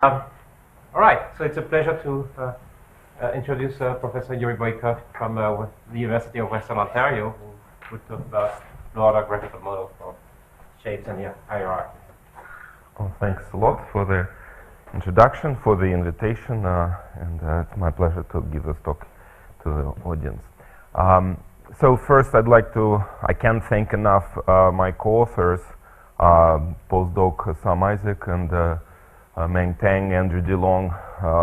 All right, so it's a pleasure to introduce Professor Yuri Boykov from the University of Western Ontario, who would talk about broader graphical model for shapes and hierarchies. Well, thanks a lot for the introduction, for the invitation, and it's my pleasure to give this talk to the audience. So first I can't thank enough my co-authors, postdoc Sam Isaac and Meng Tang, Andrew DeLong,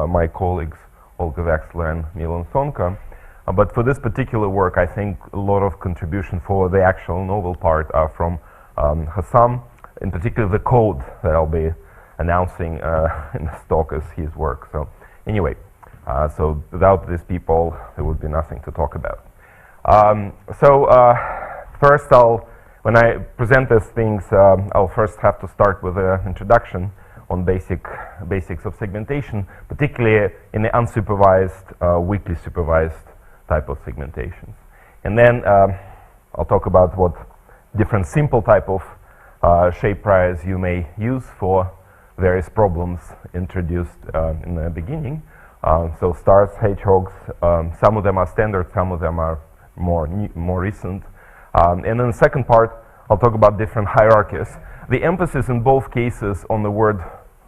my colleagues Olga Wexler and Milan Sonka. But for this particular work, I think a lot of contribution for the actual novel part are from Hassam, in particular the code that I'll be announcing in this talk is his work. So anyway, so without these people, there would be nothing to talk about. First when I present these things, I'll first have to start with an introduction on basics of segmentation, particularly in the unsupervised, weakly supervised type of segmentations. And then I'll talk about what different simple type of shape priors you may use for various problems introduced in the beginning. So stars, hedgehogs, some of them are standard, some of them are more recent. And in the second part, I'll talk about different hierarchies. The emphasis in both cases on the word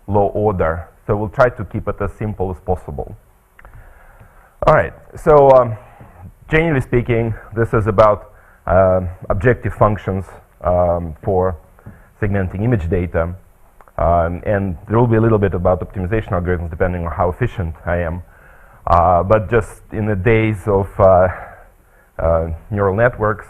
low order, so we'll try to keep it as simple as possible. All right, so generally speaking, this is about objective functions for segmenting image data, and there will be a little bit about optimization algorithms depending on how efficient I am. But just in the days of neural networks,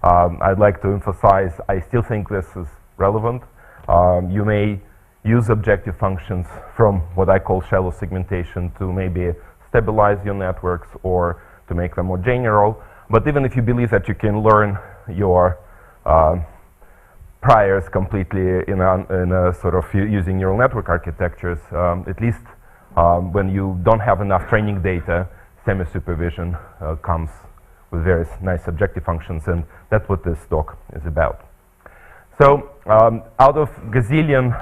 I'd like to emphasize I still think this is relevant. You may use objective functions from what I call shallow segmentation to maybe stabilize your networks or to make them more general. But even if you believe that you can learn your priors completely in a sort of using neural network architectures, at least when you don't have enough training data, semi-supervision comes with various nice objective functions, and that's what this talk is about. So out of gazillion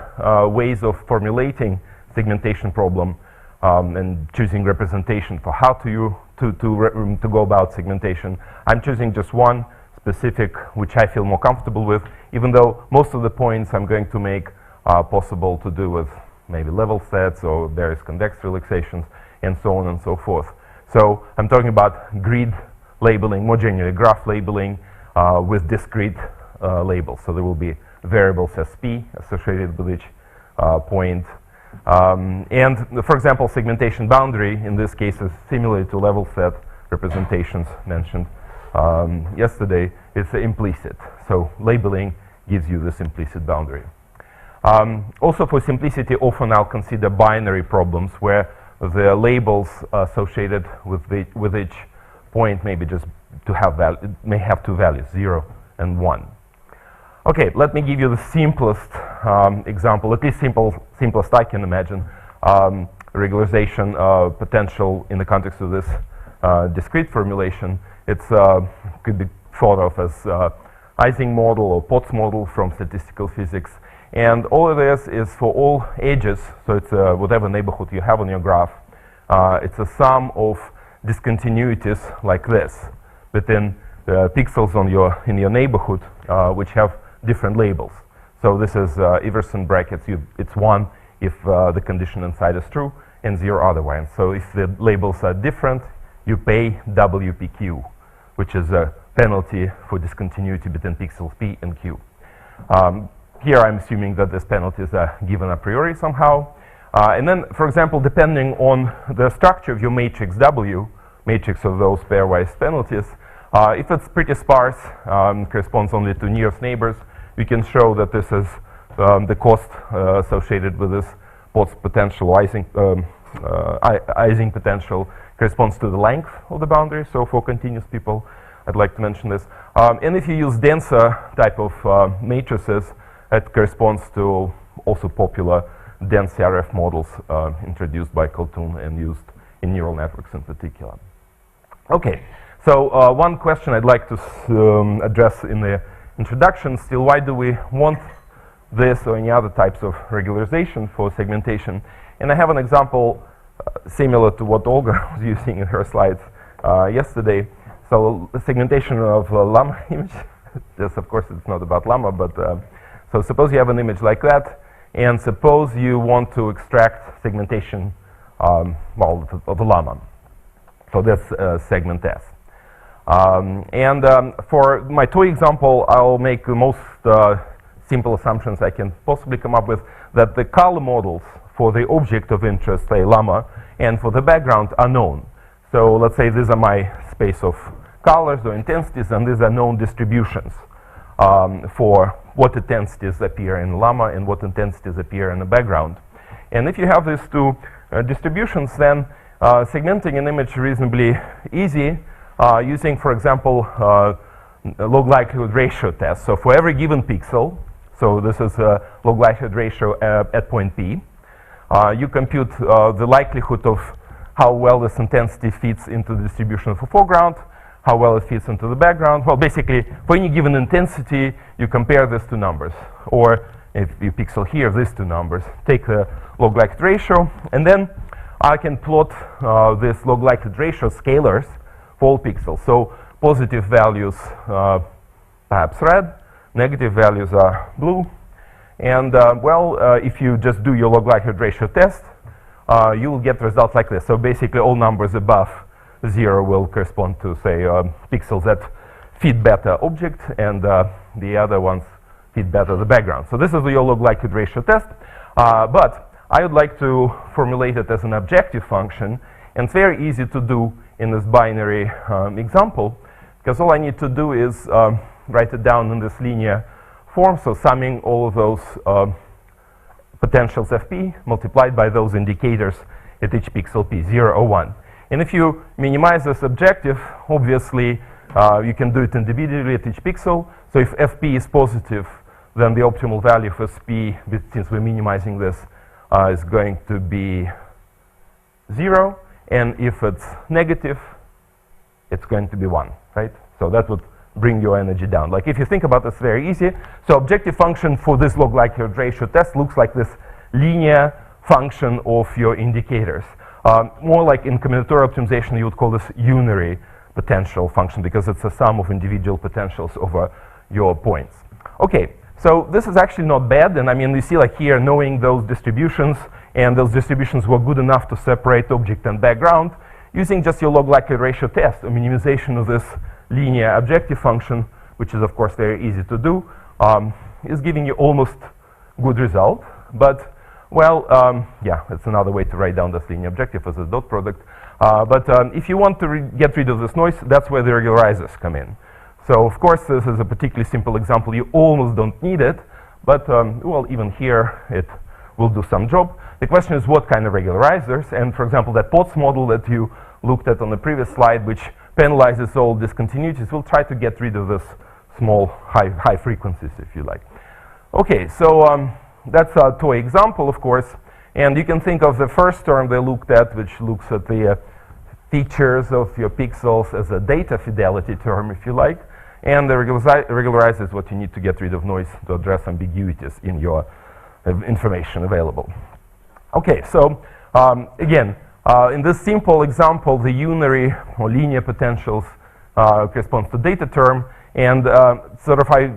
ways of formulating segmentation problem and choosing representation for how to go about segmentation, I'm choosing just one specific which I feel more comfortable with, even though most of the points I'm going to make are possible to do with maybe level sets or various convex relaxations and so on and so forth. So I'm talking about grid labeling, more generally graph labeling with discrete labels. So there will be variables SP associated with each point. And for example, segmentation boundary in this case is similar to level set representations mentioned yesterday. It's implicit. So labeling gives you this implicit boundary. Also for simplicity, often I'll consider binary problems where the labels associated with each point maybe just to have may have two values, 0 and 1. Okay, let me give you the simplest example, at least simplest I can imagine, regularization potential in the context of this discrete formulation. It's could be thought of as Ising model or Potts model from statistical physics. And all of this is for all edges, so it's whatever neighborhood you have on your graph. It's a sum of discontinuities like this within pixels in your neighborhood, which have different labels. So this is Iverson brackets. It's 1 if the condition inside is true, and 0 otherwise. So if the labels are different, you pay WPQ, which is a penalty for discontinuity between pixels P and Q. Here I'm assuming that these penalties are given a priori somehow. And then, for example, depending on the structure of your matrix W, matrix of those pairwise penalties, if it's pretty sparse, corresponds only to nearest neighbors, we can show that this is the cost associated with this Potts potential, Ising potential corresponds to the length of the boundary. So for continuous people, I'd like to mention this. And if you use denser type of matrices, it corresponds to also popular dense CRF models introduced by Khaldun and used in neural networks in particular. Okay, so one question I'd like to address in the introduction still, why do we want this or any other types of regularization for segmentation? And I have an example similar to what Olga was using in her slides yesterday. So the segmentation of llama image. Yes, of course, it's not about llama, but so suppose you have an image like that, and suppose you want to extract segmentation of the llama. So that's segment S. For my toy example, I'll make the most simple assumptions I can possibly come up with, that the color models for the object of interest, say llama, and for the background are known. So let's say these are my space of colors or intensities, and these are known distributions for what intensities appear in llama and what intensities appear in the background. And if you have these two distributions, then segmenting an image reasonably easy using, for example, log likelihood ratio test. So for every given pixel, so this is a log likelihood ratio at point P, you compute the likelihood of how well this intensity fits into the distribution of the foreground, how well it fits into the background. Well, basically, for any given intensity, you compare these two numbers. Or if you pixel here, these two numbers, take the log likelihood ratio, and then I can plot this log likelihood ratio scalars for all pixels. So positive values, perhaps red, negative values are blue. And if you just do your log likelihood ratio test, you will get results like this. So basically, all numbers above 0 will correspond to, say, pixels that fit better object, and the other ones fit better the background. So this is your log likelihood ratio test. But I would like to formulate it as an objective function, and it's very easy to do in this binary example, because all I need to do is write it down in this linear form, so summing all of those potentials Fp multiplied by those indicators at each pixel P, 0 or 1. And if you minimize this objective, obviously you can do it individually at each pixel. So if Fp is positive, then the optimal value for Sp, since we're minimizing this, is going to be 0. And if it's negative, it's going to be 1, right? So that would bring your energy down. Like if you think about this, very easy. So objective function for this log likelihood ratio test looks like this linear function of your indicators. More like in combinatorial optimization, you would call this unary potential function, because it's a sum of individual potentials over your points. Okay, so this is actually not bad. And I mean, you see like here, knowing those distributions, and those distributions were good enough to separate object and background, using just your log likelihood ratio test, a minimization of this linear objective function, which is of course very easy to do, is giving you almost good result. But well, yeah, it's another way to write down this linear objective as a dot product. But if you want to get rid of this noise, that's where the regularizers come in. So of course, this is a particularly simple example. You almost don't need it, but well, even here it will do some job. The question is what kind of regularizers. And for example, that POTS model that you looked at on the previous slide, which penalizes all discontinuities, will try to get rid of this small high frequencies, if you like. Okay, so that's a toy example, of course. And you can think of the first term they looked at, which looks at the features of your pixels as a data fidelity term, if you like. And the regularizer is what you need to get rid of noise to address ambiguities in your information available. Okay, so again, in this simple example, the unary or linear potentials corresponds to data term. And sort of I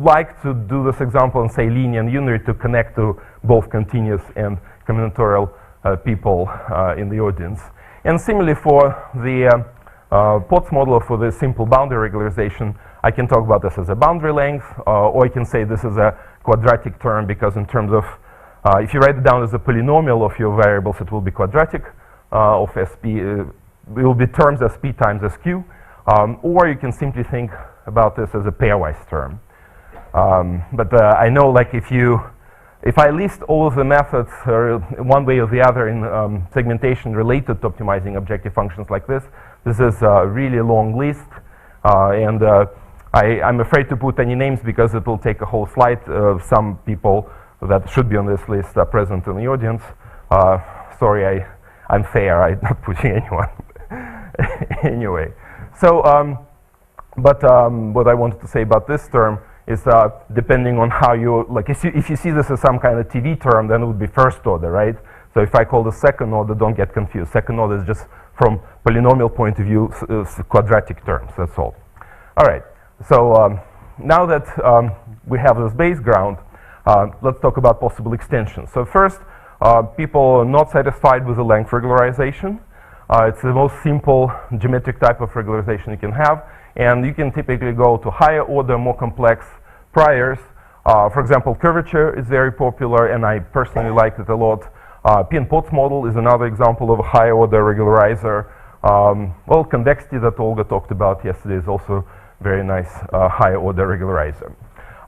like to do this example and say linear and unary to connect to both continuous and combinatorial people in the audience. And similarly for the POTS model, for the simple boundary regularization, I can talk about this as a boundary length, or I can say this is a quadratic term, because in terms of, if you write it down as a polynomial of your variables, it will be quadratic of Sp, it will be terms Sp times Sq, or you can simply think about this as a pairwise term. But I know, like, if I list all of the methods one way or the other in segmentation related to optimizing objective functions like this is a really long list, and I'm afraid to put any names because it will take a whole slide. Some people that should be on this list are present in the audience. Sorry, I'm fair, I'm not pushing anyone. Anyway, so, what I wanted to say about this term is depending on how you, like, if you see this as some kind of TV term, then it would be first order, right? So if I call the second order, don't get confused. Second order is just from polynomial point of view, quadratic terms, that's all. All right, so now that we have this base ground, let's talk about possible extensions. So first, people are not satisfied with the length regularization. It's the most simple geometric type of regularization you can have, and you can typically go to higher order, more complex priors. For example, curvature is very popular, and I personally like it a lot. Pin-Potts model is another example of a higher order regularizer. Well, convexity that Olga talked about yesterday is also very nice higher order regularizer.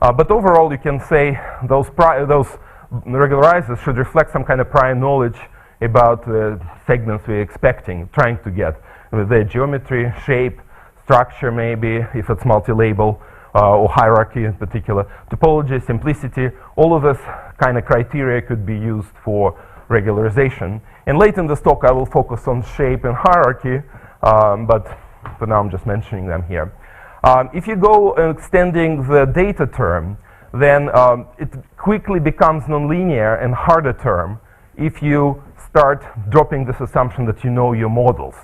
But overall, you can say those regularizers should reflect some kind of prior knowledge about the segments we're expecting, trying to get, with their geometry, shape, structure maybe, if it's multi-label, or hierarchy in particular, topology, simplicity. All of this kind of criteria could be used for regularization. And late in this talk, I will focus on shape and hierarchy, but for now I'm just mentioning them here. If you go extending the data term, then it quickly becomes nonlinear and harder term if you start dropping this assumption that you know your models.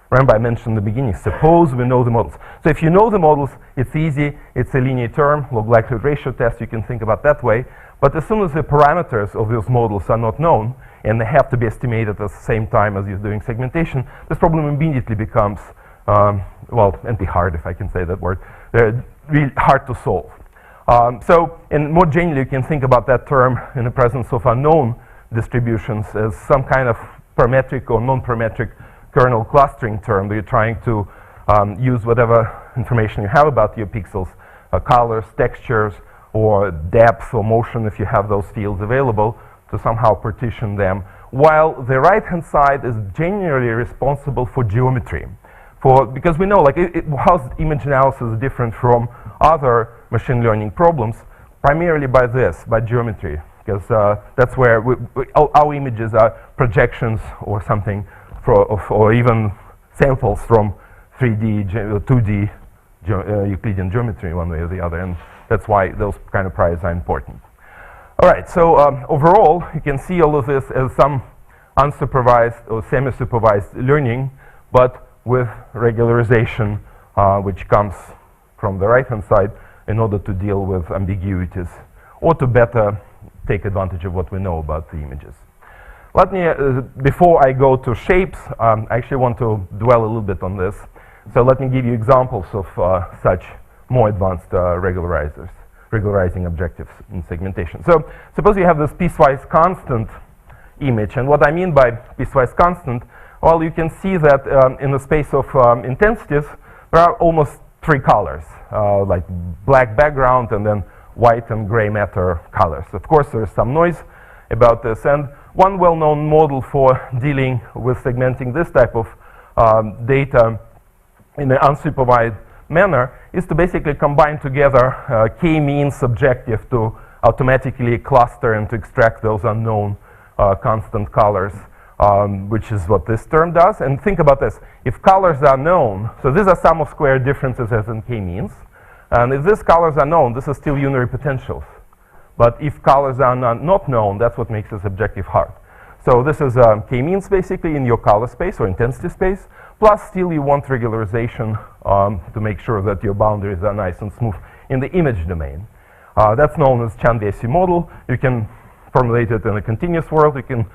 Remember I mentioned in the beginning, suppose we know the models. So if you know the models, it's easy, it's a linear term, log likelihood ratio test, you can think about that way. But as soon as the parameters of those models are not known, and they have to be estimated at the same time as you're doing segmentation, this problem immediately becomes, well, NP-hard, if I can say that word, really hard to solve. And more generally, you can think about that term in the presence of unknown distributions as some kind of parametric or non-parametric kernel clustering term that you're trying to use whatever information you have about your pixels, colors, textures, or depth or motion if you have those fields available, to somehow partition them, while the right-hand side is generally responsible for geometry. Because we know, like, how image analysis is different from other machine learning problems, primarily by this, by geometry, because that's where our images are projections or something, or even samples from 3D, 2D Euclidean geometry, one way or the other, and that's why those kind of priors are important. All right, so overall, you can see all of this as some unsupervised or semi-supervised learning, but with regularization, which comes from the right-hand side in order to deal with ambiguities or to better take advantage of what we know about the images. Let me, before I go to shapes, I actually want to dwell a little bit on this. So let me give you examples of such more advanced regularizing objectives in segmentation. So suppose you have this piecewise constant image, and what I mean by piecewise constant, well, you can see that in the space of intensities, there are almost three colors, like black background and then white and gray matter colors. Of course, there is some noise about this, and one well-known model for dealing with segmenting this type of data in an unsupervised manner is to basically combine together k-means objective to automatically cluster and to extract those unknown constant colors, which is what this term does. And think about this. If colors are known, so these are sum of square differences as in k-means, and if these colors are known, this is still unary potentials. But if colors are not known, that's what makes this objective hard. So this is k-means basically in your color space or intensity space, plus still you want regularization to make sure that your boundaries are nice and smooth in the image domain. That's known as Chan-Biesi model. You can formulate it in a continuous world, you can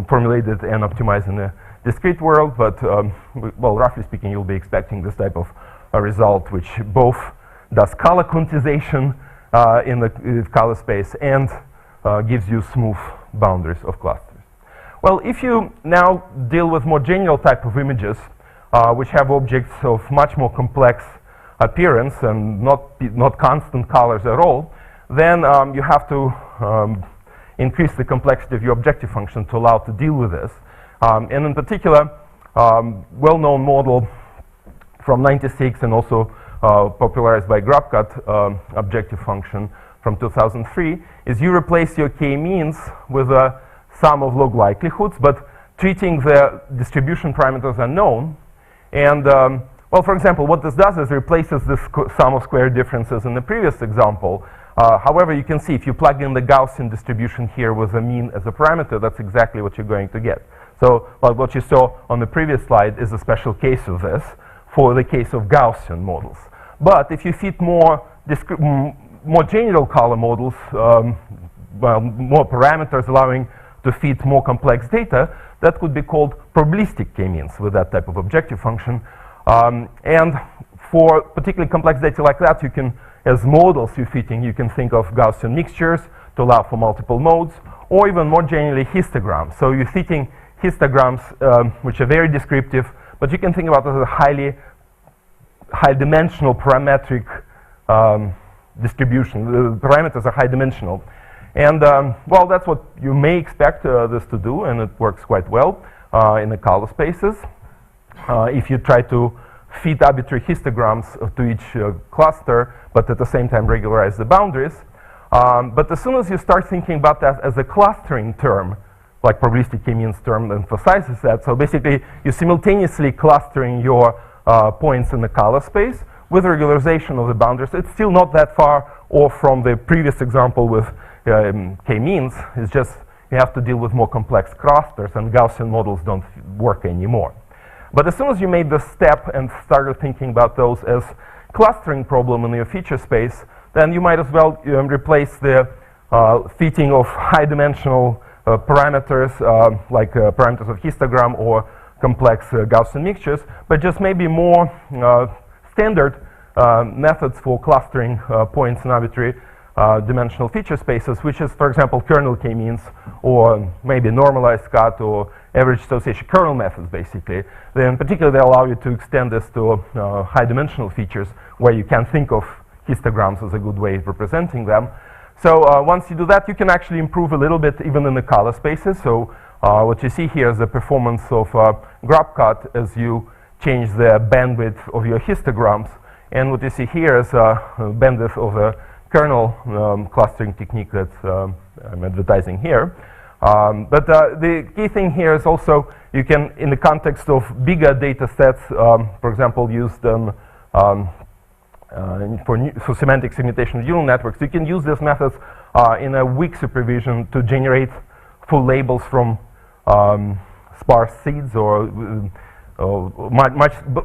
formulate it and optimize in a discrete world, but well, roughly speaking, you'll be expecting this type of result, which both does color quantization in the color space and gives you smooth boundaries of clusters. Well, if you now deal with more general type of images, which have objects of much more complex appearance and not constant colors at all, then you have to increase the complexity of your objective function to allow to deal with this. And in particular, well-known model from '96 and also popularized by Graphical objective function from 2003 is you replace your k-means with a sum of log likelihoods, but treating the distribution parameters unknown. And well, for example, what this does is replaces this sum of square differences in the previous example However, you can see if you plug in the Gaussian distribution here with a mean as a parameter, that's exactly what you're going to get. So what you saw on the previous slide is a special case of this for the case of Gaussian models. But if you fit more general color models, well, more parameters allowing to fit more complex data, that could be called probabilistic k-means with that type of objective function. And for particularly complex data like that, you can, as models you're fitting, you can think of Gaussian mixtures to allow for multiple modes, or even more generally histograms. So you're fitting histograms which are very descriptive, but you can think about it as a high-dimensional parametric distribution. The parameters are high-dimensional. And, well, that's what you may expect this to do, and it works quite well in the color spaces. If you try to fit arbitrary histograms to each cluster, but at the same time regularize the boundaries. But as soon as you start thinking about that as a clustering term, like probabilistic k-means term emphasizes that, so basically you're simultaneously clustering your points in the color space with regularization of the boundaries. It's still not that far off from the previous example with k-means. It's just you have to deal with more complex clusters, and Gaussian models don't work anymore. But as soon as you made the step and started thinking about those as clustering problem in your feature space, then you might as well replace the fitting of high-dimensional parameters, like parameters of histogram or complex Gaussian mixtures, but just maybe more standard methods for clustering points in arbitrary dimensional feature spaces, which is, for example, kernel k-means, or maybe normalized cut or average association kernel methods, basically. Then, particularly, they allow you to extend this to high-dimensional features where you can think of histograms as a good way of representing them. So once you do that, you can actually improve a little bit even in the color spaces. So what you see here is the performance of graph cut as you change the bandwidth of your histograms. And what you see here is bandwidth of the kernel clustering technique that I'm advertising here. But the key thing here is also you can, in the context of bigger data sets, for example, use them for semantic segmentation of neural networks, you can use these methods in a weak supervision to generate full labels from sparse seeds, or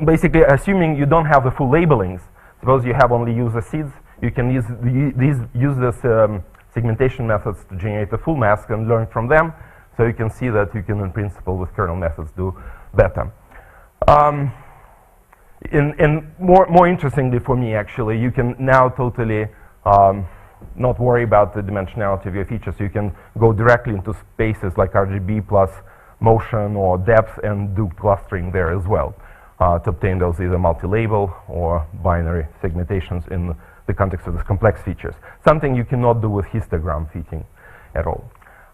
basically assuming you don't have the full labelings. Suppose you have only user seeds, you can use this segmentation methods to generate a full mask and learn from them. So you can see that you can, in principle, with kernel methods, do better. And more interestingly for me, actually, you can now totally not worry about the dimensionality of your features. You can go directly into spaces like RGB plus motion or depth and do clustering there as well to obtain those either multi-label or binary segmentations in the context of these complex features. Something you cannot do with histogram fitting at all.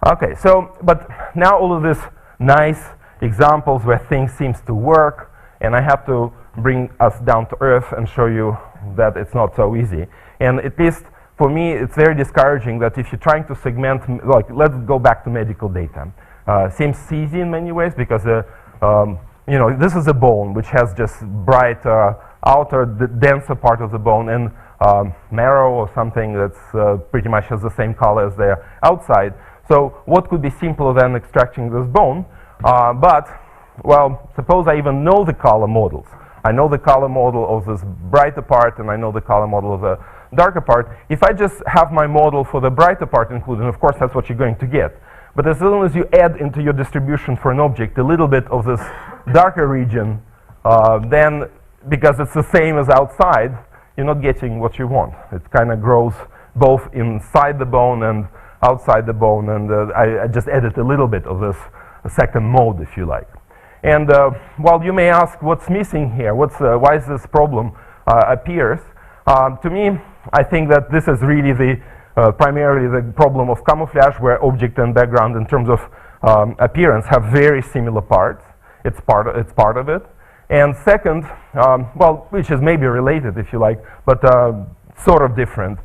Okay, so, but now all of these nice examples where things seems to work, and I have to bring us down to earth and show you that it's not so easy. And at least for me, it's very discouraging that if you're trying to segment, like, let's go back to medical data. Seems easy in many ways because, you know, this is a bone which has just bright outer, denser part of the bone, and marrow or something that's pretty much has the same color as the outside. So what could be simpler than extracting this bone? But, well, suppose I even know the color models. I know the color model of this brighter part, and I know the color model of the darker part. If I just have my model for the brighter part included, and of course that's what you're going to get. But as soon as you add into your distribution for an object a little bit of this darker region, then, because it's the same as outside, you're not getting what you want. It kind of grows both inside the bone and outside the bone, and I just added a little bit of this second mode, if you like. And while you may ask what's missing here, why is this problem appears, to me, I think that this is really the primarily the problem of camouflage, where object and background in terms of appearance have very similar parts. It's part of it. And second, well, which is maybe related, if you like, but sort of different.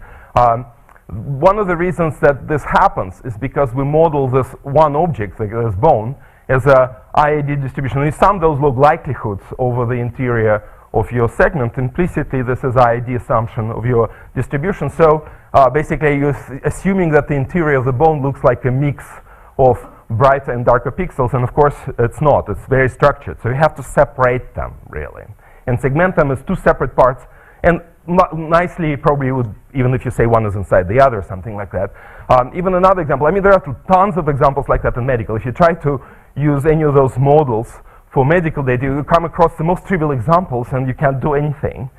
One of the reasons that this happens is because we model this one object, like this bone, as a IID distribution. You sum those log likelihoods over the interior of your segment. Implicitly, this is IID assumption of your distribution. So basically you're assuming that the interior of the bone looks like a mix of brighter and darker pixels, and of course it's not. It's very structured, so you have to separate them, really, and segment them as two separate parts, and nicely probably would, even if you say one is inside the other, something like that. Even another example, I mean, there are tons of examples like that in medical. If you try to use any of those models for medical data, you come across the most trivial examples and you can't do anything.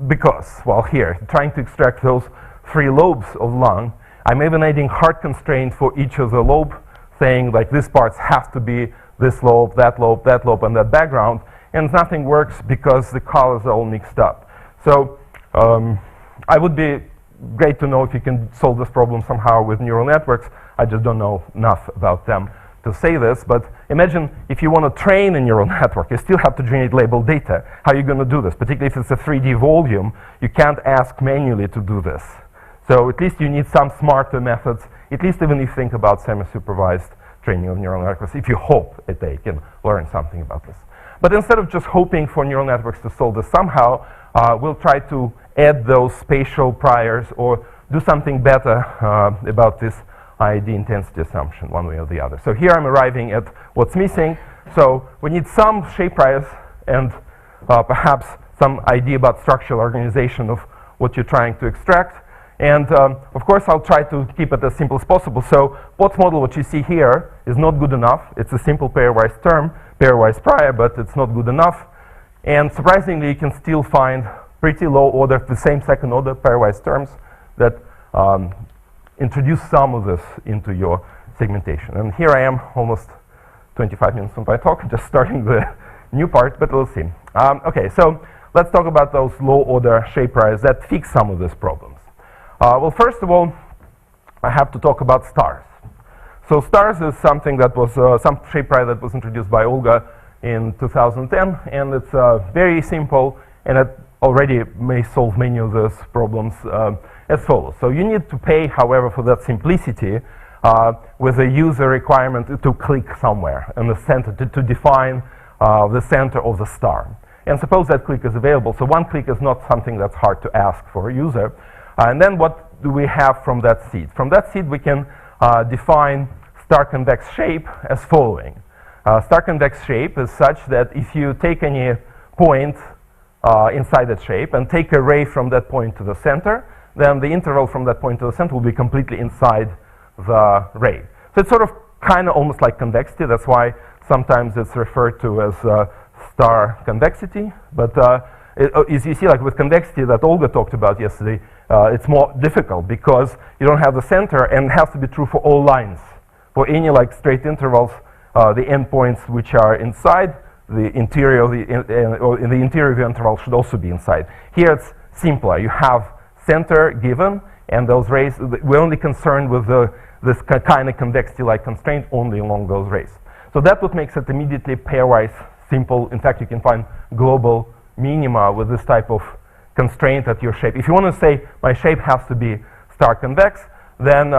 Because, well, here, trying to extract those 3 lobes of lung, I'm even adding hard constraint for each of the lobe, saying like this parts have to be this lobe, and that background, and nothing works because the colors are all mixed up. So I would be great to know if you can solve this problem somehow with neural networks. I just don't know enough about them to say this, but imagine if you want to train a neural network, you still have to generate labeled data. How are you going to do this? Particularly if it's a 3D volume, you can't ask manually to do this. So at least you need some smarter methods, at least even if you think about semi-supervised training of neural networks, if you hope that they can learn something about this. But instead of just hoping for neural networks to solve this somehow, we'll try to add those spatial priors or do something better about this ID intensity assumption, one way or the other. So here I'm arriving at what's missing. So we need some shape priors and perhaps some idea about structural organization of what you're trying to extract. And of course, I'll try to keep it as simple as possible. So Potts model, what you see here, is not good enough. It's a simple pairwise term, pairwise prior, but it's not good enough. And surprisingly, you can still find pretty low order, the same second order pairwise terms that introduce some of this into your segmentation. And here I am, almost 25 minutes from my talk, just starting the new part, but we'll see. Okay, so let's talk about those low order shape priors that fix some of these problems. Well, first of all, I have to talk about stars. So stars is something that was, some shape prior that was introduced by Olga in 2010, and it's very simple, and it already may solve many of those problems as follows. So you need to pay, however, for that simplicity with a user requirement to click somewhere in the center, to define the center of the star. And suppose that click is available. So one click is not something that's hard to ask for a user. And then what do we have from that seed? From that seed, we can define star convex shape as following. Star convex shape is such that if you take any point inside that shape and take a ray from that point to the center, then the interval from that point to the center will be completely inside the ray. So it's sort of kind of almost like convexity. That's why sometimes it's referred to as star convexity. But as you see, like with convexity that Olga talked about yesterday, it's more difficult because you don't have the center, and it has to be true for all lines. For any like straight intervals, the endpoints which are inside the interior of or in the interior of the interval should also be inside. Here it's simpler. You have center given, and those rays, we're only concerned with this kind of convexity-like constraint only along those rays. So that's what makes it immediately pairwise simple. In fact, you can find global minima with this type of constraint at your shape. If you want to say my shape has to be star convex, then,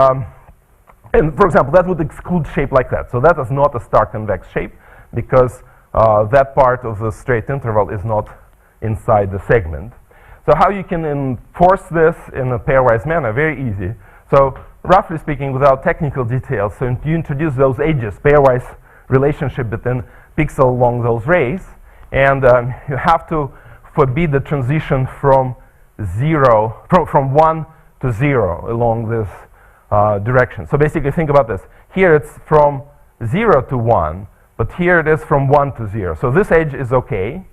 and for example, that would exclude shape like that. So that is not a star convex shape because that part of the straight interval is not inside the segment. So how you can enforce this in a pairwise manner? Very easy. So roughly speaking, without technical details, so you introduce those edges, pairwise relationship between pixel along those rays, and you have to forbid the transition from from 1 to 0 along this direction. So basically think about this. Here it's from 0 to 1, but here it is from 1 to 0. So this edge is okay.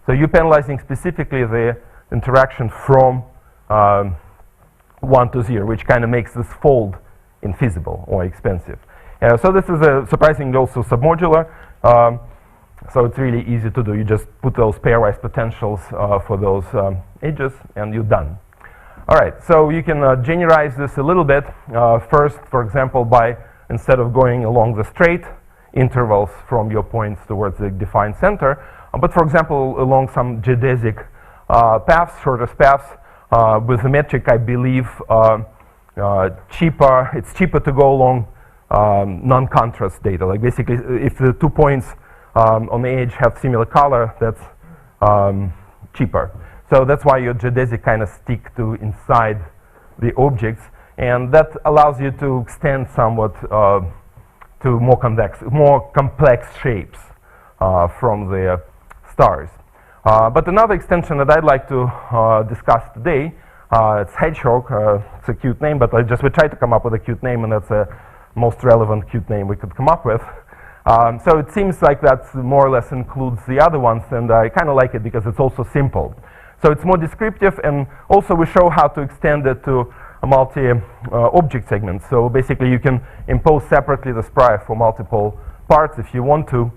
So you're penalizing specifically the interaction from 1 to 0, which kind of makes this fold infeasible or expensive. So this is surprisingly also submodular. So it's really easy to do. You just put those pairwise potentials for those edges, and you're done. All right, so you can generalize this a little bit. First, for example, by instead of going along the straight intervals from your points towards the defined center, but for example, along some geodesic paths, shortest paths, with the metric, I believe, it's cheaper to go along non-contrast data. Like basically, if the 2 points on the edge have similar color, that's cheaper. So that's why your geodesic kind of stick to inside the objects, and that allows you to extend somewhat to more complex shapes from the stars. But another extension that I'd like to discuss today, it's hedgehog. It's a cute name, but we tried to come up with a cute name, and that's the most relevant cute name we could come up with. So it seems like that more or less includes the other ones, and I kind of like it because it's also simple. So it's more descriptive, and also we show how to extend it to a multi-object segment. So basically you can impose separately the sprite for multiple parts if you want to,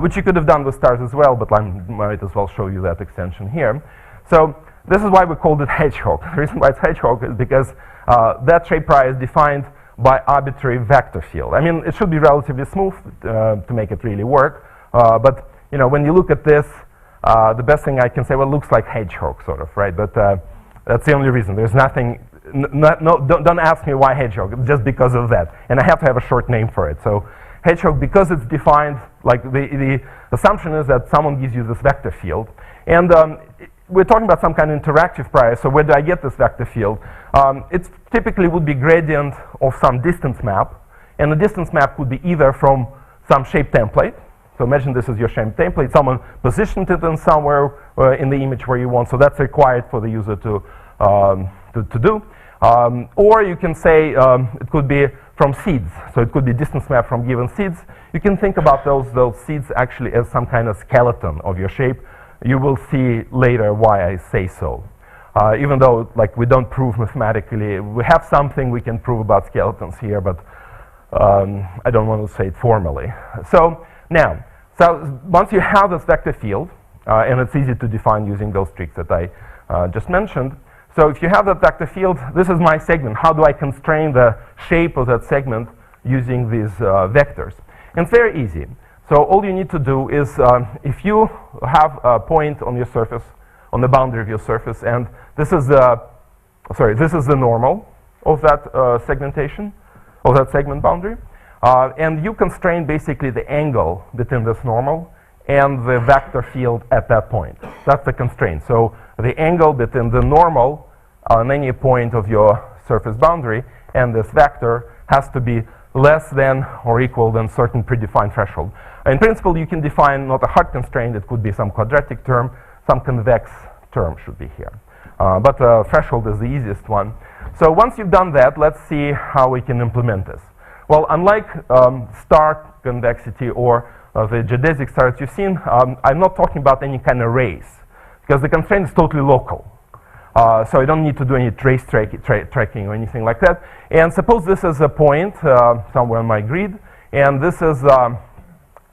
which you could have done with stars as well, but I might as well show you that extension here. So this is why we called it hedgehog. The reason why it's hedgehog is because that shape is defined by arbitrary vector field. I mean, it should be relatively smooth to make it really work, but you know, when you look at this, the best thing I can say, well, it looks like hedgehog, sort of, right? But that's the only reason. There's nothing, don't ask me why hedgehog, just because of that. And I have to have a short name for it. So hedgehog, because it's defined, like the assumption is that someone gives you this vector field. And we're talking about some kind of interactive prior, so where do I get this vector field? It typically would be gradient of some distance map, and the distance map could be either from some shape template. So imagine this is your shape template, someone positioned it in somewhere in the image where you want, so that's required for the user to do. Or you can say it could be from seeds, so it could be distance map from given seeds. You can think about those seeds actually as some kind of skeleton of your shape. You will see later why I say so. Even though, like, we don't prove mathematically, we have something we can prove about skeletons here, but I don't want to say it formally. So now, once you have this vector field, and it's easy to define using those tricks that I just mentioned. So if you have that vector field, this is my segment. How do I constrain the shape of that segment using these vectors? And it's very easy. So all you need to do is, if you have a point on your surface, on the boundary of your surface, and this is the normal of that segmentation, of that segment boundary, and you constrain basically the angle between this normal and the vector field at that point. That's the constraint. So the angle between the normal on any point of your surface boundary and this vector has to be less than or equal than certain predefined threshold. In principle, you can define not a hard constraint, it could be some quadratic term, some convex term should be here. But threshold is the easiest one. So once you've done that, let's see how we can implement this. Well, unlike star convexity or the geodesic stars you've seen, I'm not talking about any kind of race, because the constraint is totally local. So I don't need to do any trace tracking or anything like that. And suppose this is a point somewhere on my grid, and this is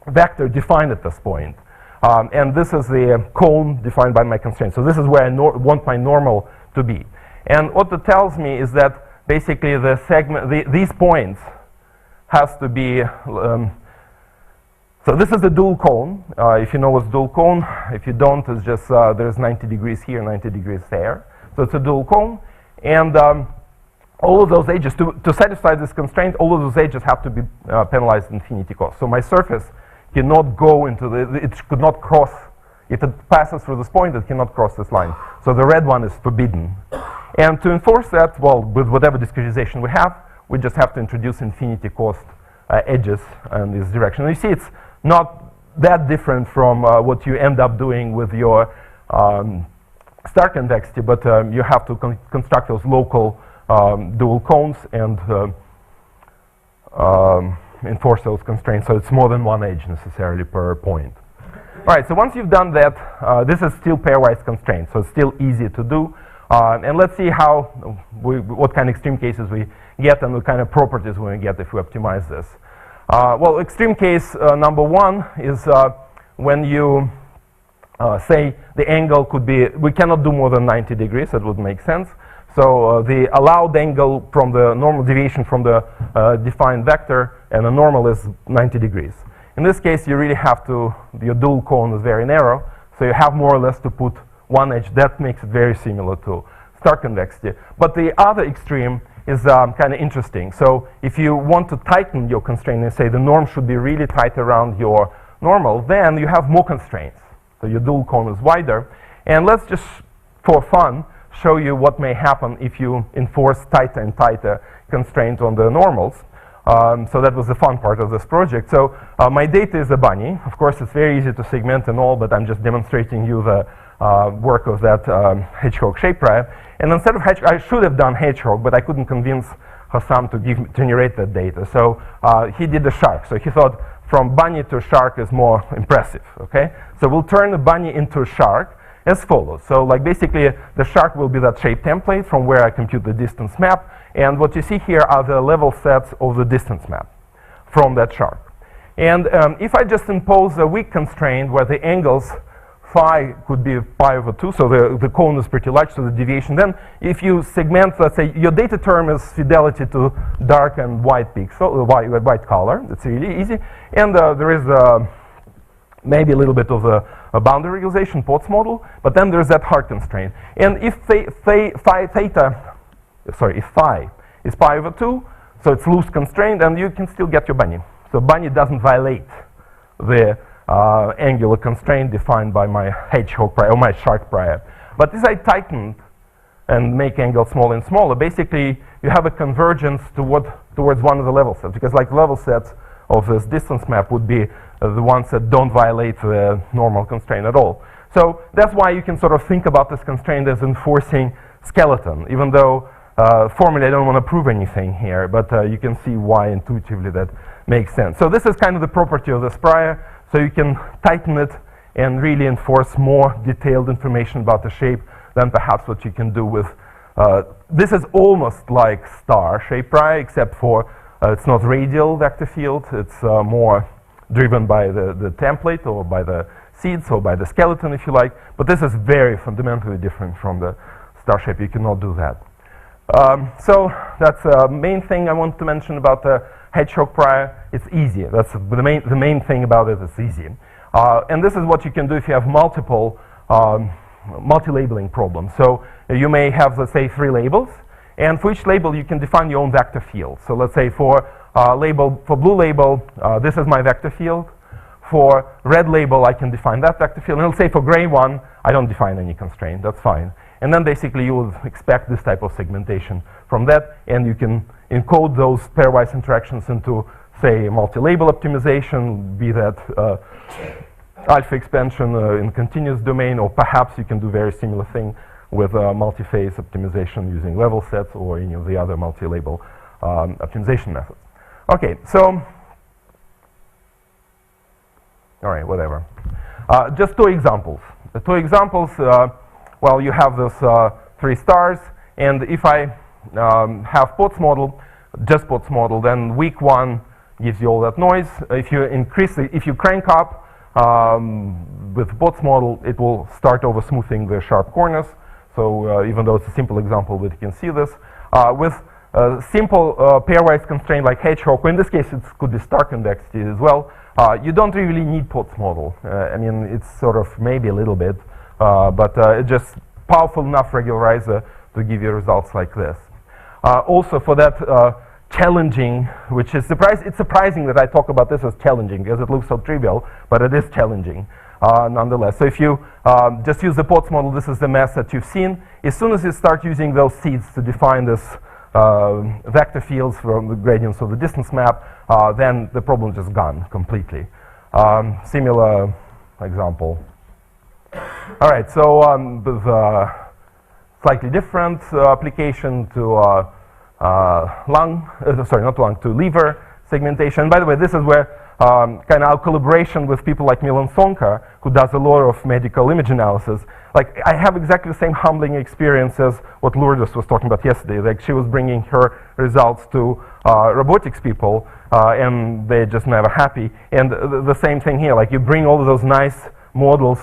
vector defined at this point. And this is the cone defined by my constraint. So this is where I want my normal to be. And what it tells me is that basically the segment, these points has to be, so this is the dual cone. If you know what's dual cone, if you don't, it's just there's 90 degrees here, 90 degrees there. So it's a dual cone. And all of those edges, to satisfy this constraint, all of those edges have to be penalized infinity cost. So my surface cannot go into it could not cross, if it passes through this point, it cannot cross this line. So the red one is forbidden. And to enforce that, well, with whatever discretization we have, we just have to introduce infinity cost edges in this direction. And you see, it's not that different from what you end up doing with your star convexity, but you have to construct those local dual cones and enforce those constraints, so it's more than one edge necessarily per point. All right, so once you've done that, this is still pairwise constraint, so it's still easy to do. And let's see how what kind of extreme cases we get and what kind of properties we get if we optimize this. Well, extreme case number one is when you say the angle could be, we cannot do more than 90 degrees, that would make sense. So the allowed angle from the normal deviation from the defined vector and the normal is 90 degrees. In this case, you really have to, your dual cone is very narrow, so you have more or less to put one edge. That makes it very similar to star convexity. But the other extreme is kind of interesting. So if you want to tighten your constraint and say the norm should be really tight around your normal, then you have more constraints. So your dual cone is wider. And let's just, for fun, show you what may happen if you enforce tighter and tighter constraints on the normals. So that was the fun part of this project. So my data is a bunny. Of course, it's very easy to segment and all, but I'm just demonstrating you the work of that hedgehog shape prior. And instead of hedgehog, I should have done hedgehog, but I couldn't convince Hassam to generate that data. So he did the shark. So he thought from bunny to shark is more impressive, okay? So we'll turn the bunny into a shark as follows. So like basically the shark will be that shape template from where I compute the distance map. And what you see here are the level sets of the distance map from that shark. And if I just impose a weak constraint where the angles phi could be pi over 2, so the cone is pretty large, so the deviation, then if you segment, let's say your data term is fidelity to dark and white pixel, white color, it's really easy. And there is maybe a little bit of a boundary realization, Potts model, but then there's that hard constraint. And if phi is pi over 2, so it's loose constraint, and you can still get your bunny. So bunny doesn't violate the angular constraint defined by my hedgehog prior, or my shark prior. But as I tighten and make angles smaller and smaller, basically you have a convergence towards one of the level sets, because like level sets of this distance map would be the ones that don't violate the normal constraint at all. So that's why you can sort of think about this constraint as enforcing skeleton, even though formally I don't want to prove anything here, but you can see why intuitively that makes sense. So this is kind of the property of this prior, so you can tighten it and really enforce more detailed information about the shape than perhaps what you can do with this is almost like star shape prior, except for it's not radial vector field, it's more driven by the template or by the seeds or by the skeleton if you like, but this is very fundamentally different from the star shape. You cannot do that. So that's the main thing I want to mention about the hedgehog prior. It's easy. That's the main thing about it. It's easy. And this is what you can do if you have multiple multi-labeling problems. So you may have, let's say, 3 labels, and for each label you can define your own vector field. So let's say for blue label, this is my vector field. For red label, I can define that vector field. And let's say for gray one, I don't define any constraint. That's fine. And then basically you would expect this type of segmentation from that, and you can encode those pairwise interactions into, say, multi-label optimization, be that alpha expansion in continuous domain, or perhaps you can do very similar thing with multi-phase optimization using level sets or any of the other multi-label optimization methods. Okay, so, all right, whatever. Just 2 examples. The 2 examples, well, you have this 3 stars, and if I have Potts model, just Potts model, then weak 1 gives you all that noise. If you increase, if you crank up with Potts model, it will start over smoothing the sharp corners. So even though it's a simple example, but you can see this. With simple pairwise constraint like hedgehog, in this case it could be star convexity as well, you don't really need Potts model. I mean, it's sort of maybe a little bit, but it's just powerful enough regularizer to give you results like this. Also for that challenging, which is it's surprising that I talk about this as challenging because it looks so trivial, but it is challenging nonetheless. So if you just use the Potts model, this is the mess that you've seen. As soon as you start using those seeds to define this vector fields from the gradients of the distance map, then the problem is just gone completely. Similar example. All right, so with slightly different application to to liver segmentation. By the way, this is where kind of our collaboration with people like Milan Sonka, who does a lot of medical image analysis. Like, I have exactly the same humbling experience as what Lourdes was talking about yesterday. Like, she was bringing her results to robotics people, and they're just never happy. And the same thing here. Like, you bring all of those nice models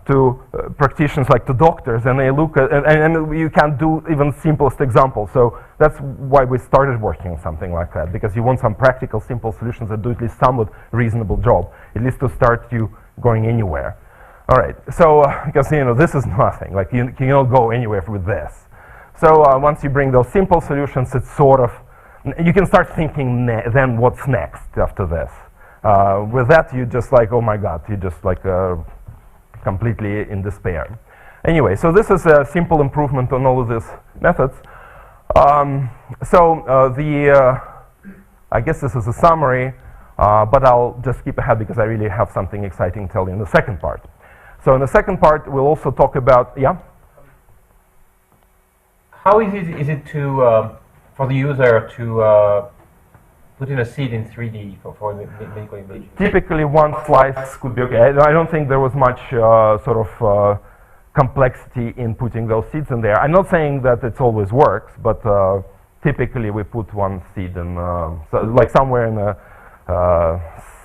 to practitioners, like to doctors, and they look at, and you can't do even simplest examples. So that's why we started working on something like that, because you want some practical, simple solutions that do at least somewhat reasonable job, at least to start you going anywhere. All right, so because this is nothing. Like, you cannot go anywhere with this. So once you bring those simple solutions, it's sort of, you can start thinking then what's next after this. With that, you just like, oh my God, you just like completely in despair. Anyway, so this is a simple improvement on all of these methods. I guess this is a summary, but I'll just skip ahead because I really have something exciting to tell you in the second part. So in the second part, we'll also talk about, yeah? How easy is it to, for the user to put in a seed in 3D for the medical imaging? Typically, one slice could be okay. I don't think there was much sort of complexity in putting those seeds in there. I'm not saying that it always works, but typically we put one seed in, so like somewhere in a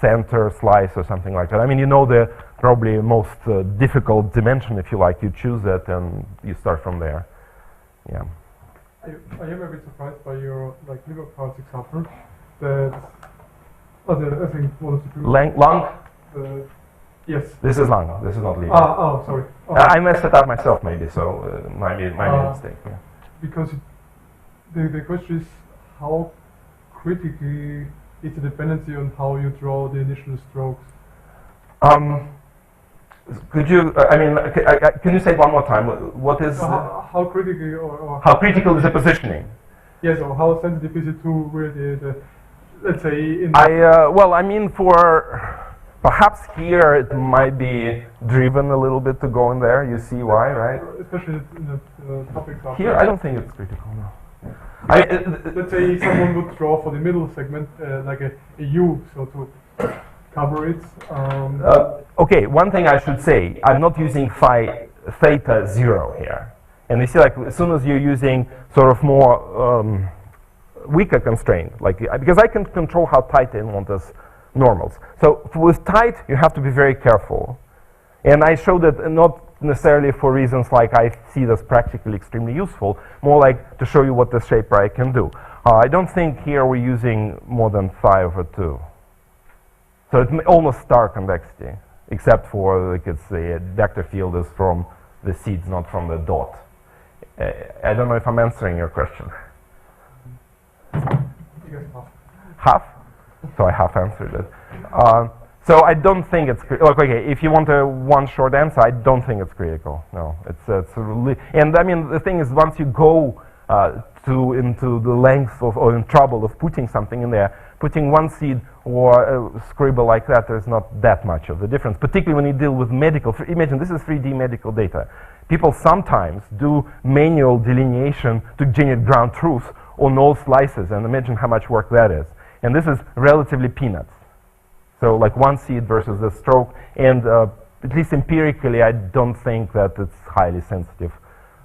center slice or something like that. I mean, you know the probably most difficult dimension, if you like. You choose it and you start from there. Yeah. I am a bit surprised by your liver parts example. That I think one of the two. Lung. Yes. This is lung. This is not liver. Oh, sorry. Oh. I messed it up myself, maybe. So my mistake. Yeah. Because the question is how critically is the dependency on how you draw the initial strokes. Could you? Can you say it one more time? What is? How critically or how critical is the positioning? Yes, or how sensitive is it to where the let's say in. Well, I mean, for perhaps here it might be driven a little bit to go in there. You see why, right? Especially in the topic. Here, I don't think it's critical. No. Let's say someone would draw for the middle segment like a U, so to cover it. Okay, one thing I should say, I'm not using theta 0 here. And you see, like, as soon as you're using sort of more weaker constraint, like, because I can control how tight I want this normals. So with tight, you have to be very careful. And I showed it not necessarily for reasons like I see this practically extremely useful, more like to show you what the shape right can do. I don't think here we're using more than 5 or 2. So it's almost star convexity, except for like it's the vector field is from the seeds, not from the dot. I don't know if I'm answering your question. Half? So I half answered it. So I don't think it's okay. If you want one short answer, I don't think it's critical. No, it's really. And I mean, the thing is, once you go into the length of or in trouble of putting something in there, putting one seed or a scribble like that, there's not that much of a difference. Particularly when you deal with medical. Imagine this is 3D medical data. People sometimes do manual delineation to generate ground truth on all slices, and imagine how much work that is. And this is relatively peanuts. So like one seed versus the stroke, and at least empirically, I don't think that it's highly sensitive.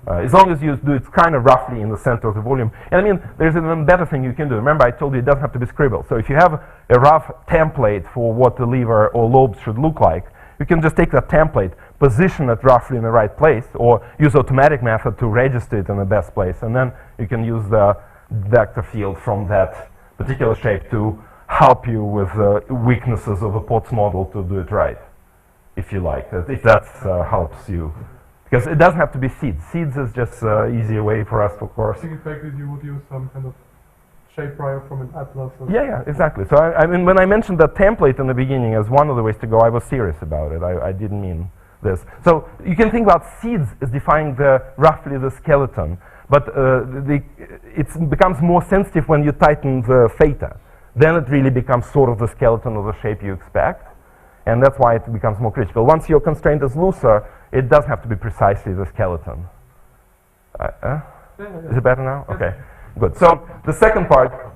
As long as you do it kind of roughly in the center of the volume. And I mean, there's an even better thing you can do. Remember, I told you it doesn't have to be scribbled. So if you have a rough template for what the liver or lobes should look like, you can just take that template, position it roughly in the right place, or use automatic method to register it in the best place. And then you can use the vector field from that particular shape to help you with the weaknesses of a POTS model to do it right, if you like, if that helps you. Because it doesn't have to be seeds. Seeds is just an easier way for us, of course. I think in fact that you would use some kind of shape prior from an atlas. Yeah, exactly. So I mean, when I mentioned that template in the beginning as one of the ways to go, I was serious about it. I didn't mean this. So you can think about seeds as defining roughly the skeleton, but it becomes more sensitive when you tighten the theta. Then it really becomes sort of the skeleton of the shape you expect, and that's why it becomes more critical. Once your constraint is looser, it does have to be precisely the skeleton. Is it better now? Okay, good. So the second part,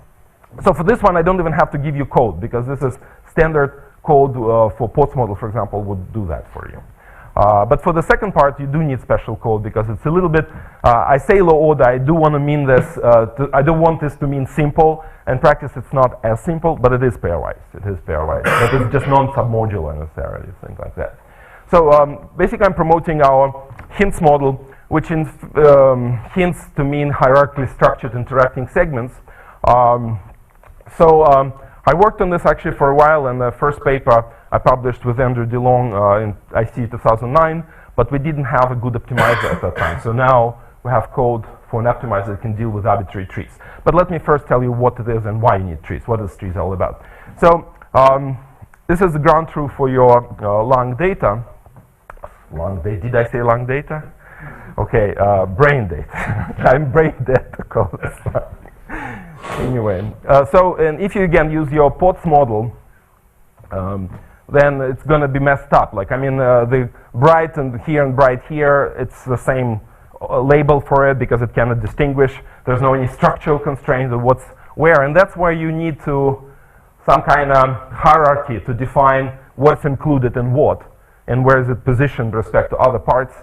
so for this one, I don't even have to give you code, because this is standard code for POTS model, for example, would do that for you. But for the second part, you do need special code, because it's a little bit, I say low order, I do want to mean this, I don't want this to mean simple. In practice, it's not as simple, but it is pairwise. It is pairwise, but it's just non-submodular necessarily, things like that. So basically, I'm promoting our hints model, which hints to mean hierarchically structured interacting segments. I worked on this actually for a while, and the first paper I published with Andrew DeLong in IC 2009, but we didn't have a good optimizer at that time. So now we have code for an optimizer that can deal with arbitrary trees. But let me first tell you what it is and why you need trees. What is trees all about? So this is the ground truth for your lung data. Did I say lung data? Okay, brain dead. I'm brain dead because anyway. And if you again use your POTS model, then it's going to be messed up. Like, I mean, the bright and bright here, it's the same label for it because it cannot distinguish. There's no any structural constraints of what's where, and that's where you need to some kind of hierarchy to define what's included in what and where is it positioned with respect to other parts,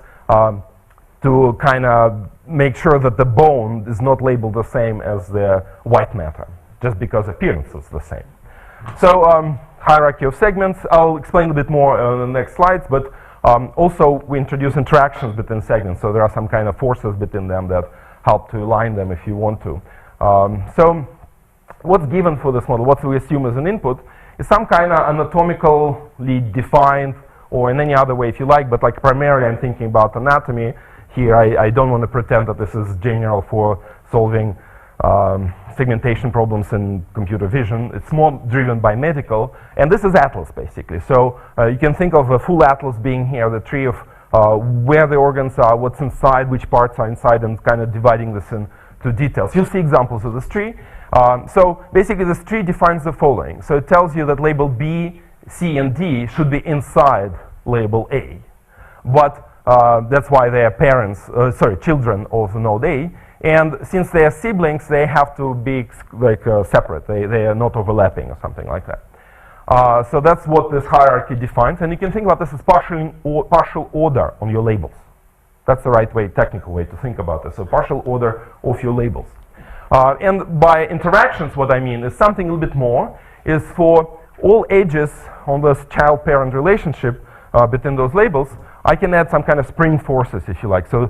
to kind of make sure that the bone is not labeled the same as the white matter, just because appearance is the same. So hierarchy of segments, I'll explain a bit more on the next slides, but also we introduce interactions between segments, so there are some kind of forces between them that help to align them if you want to. So what's given for this model, what we assume as an input, is some kind of anatomically defined, or in any other way if you like, but like primarily I'm thinking about anatomy here. I don't want to pretend that this is general for solving segmentation problems in computer vision. It's more driven by medical, and this is atlas basically. So you can think of a full atlas being here, the tree of where the organs are, what's inside, which parts are inside, and kind of dividing this into details. You'll see examples of this tree. So basically this tree defines the following. So it tells you that label B, C, and D should be inside label A. But that's why they are parents, children of node A. And since they are siblings, they have to be like separate. They are not overlapping or something like that. So that's what this hierarchy defines. And you can think about this as partial order on your labels. That's the right way, technical way to think about this. So partial order of your labels. And by interactions, what I mean is something a little bit more, is for all edges on this child-parent relationship between those labels, I can add some kind of spring forces, if you like. So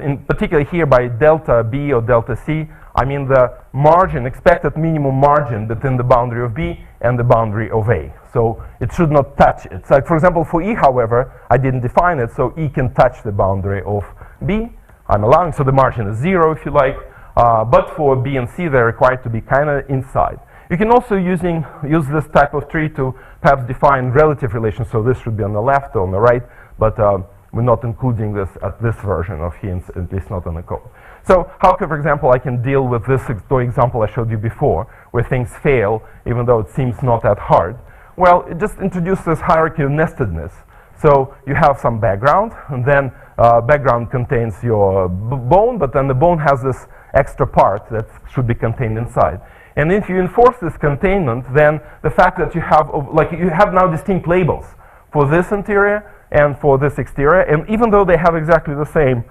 in particular here by delta B or delta C, I mean the margin, expected minimum margin between the boundary of B and the boundary of A. So it should not touch it. So for example, for E, however, I didn't define it, so E can touch the boundary of B. I'm allowing, so the margin is 0, if you like. But for B and C, they're required to be kind of inside. You can also use this type of tree to perhaps define relative relations. So this should be on the left or on the right, but we're not including this at this version of hints, at least not in the code. So how, for example, I can deal with this example I showed you before, where things fail, even though it seems not that hard? Well, it just introduces hierarchy of nestedness. So you have some background, and then background contains your bone, but then the bone has this extra part that should be contained inside. And if you enforce this containment, then the fact that you have now distinct labels for this interior and for this exterior, and even though they have exactly the same